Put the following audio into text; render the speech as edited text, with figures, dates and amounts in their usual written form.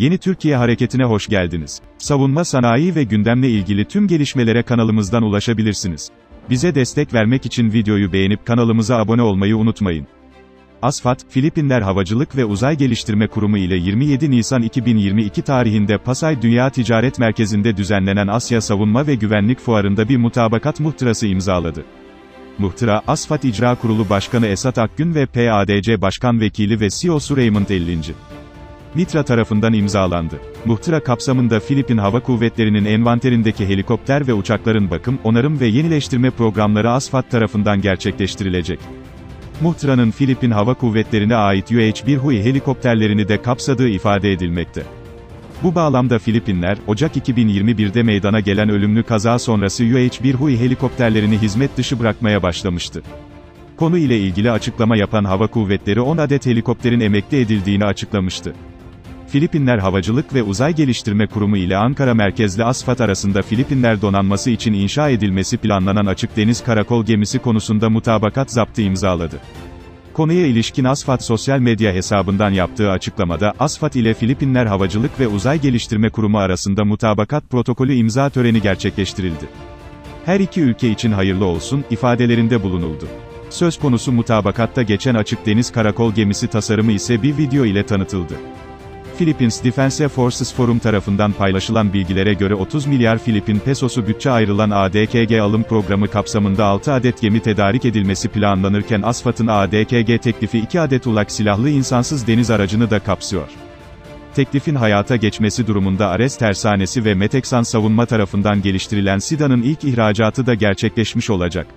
Yeni Türkiye Hareketi'ne hoş geldiniz. Savunma sanayi ve gündemle ilgili tüm gelişmelere kanalımızdan ulaşabilirsiniz. Bize destek vermek için videoyu beğenip kanalımıza abone olmayı unutmayın. ASFAD, Filipinler Havacılık ve Uzay Geliştirme Kurumu ile 27 Nisan 2022 tarihinde Pasay Dünya Ticaret Merkezi'nde düzenlenen Asya Savunma ve Güvenlik Fuarı'nda bir mutabakat muhtırası imzaladı. Muhtıra, ASFAD İcra Kurulu Başkanı Esat Akgün ve PADC Başkan Vekili ve CEO'su Raymond Ellinci Mitra tarafından imzalandı. Muhtıra kapsamında Filipin Hava Kuvvetleri'nin envanterindeki helikopter ve uçakların bakım, onarım ve yenileştirme programları ASFAD tarafından gerçekleştirilecek. Muhtıranın Filipin Hava Kuvvetleri'ne ait UH-1 Huey helikopterlerini de kapsadığı ifade edilmekte. Bu bağlamda Filipinler, Ocak 2021'de meydana gelen ölümlü kaza sonrası UH-1 Huey helikopterlerini hizmet dışı bırakmaya başlamıştı. Konu ile ilgili açıklama yapan Hava Kuvvetleri 10 adet helikopterin emekli edildiğini açıklamıştı. Filipinler Havacılık ve Uzay Geliştirme Kurumu ile Ankara merkezli ASFAD arasında Filipinler donanması için inşa edilmesi planlanan açık deniz karakol gemisi konusunda mutabakat zaptı imzaladı. Konuya ilişkin ASFAD sosyal medya hesabından yaptığı açıklamada, ASFAD ile Filipinler Havacılık ve Uzay Geliştirme Kurumu arasında mutabakat protokolü imza töreni gerçekleştirildi. Her iki ülke için hayırlı olsun, ifadelerinde bulunuldu. Söz konusu mutabakatta geçen açık deniz karakol gemisi tasarımı ise bir video ile tanıtıldı. Philippines Defense Forces Forum tarafından paylaşılan bilgilere göre 30 milyar Filipin pesosu bütçe ayrılan ADKG alım programı kapsamında 6 adet gemi tedarik edilmesi planlanırken ASFAD'ın ADKG teklifi 2 adet ULAK silahlı insansız deniz aracını da kapsıyor. Teklifin hayata geçmesi durumunda Ares Tersanesi ve Meteksan Savunma tarafından geliştirilen SİDA'nın ilk ihracatı da gerçekleşmiş olacak.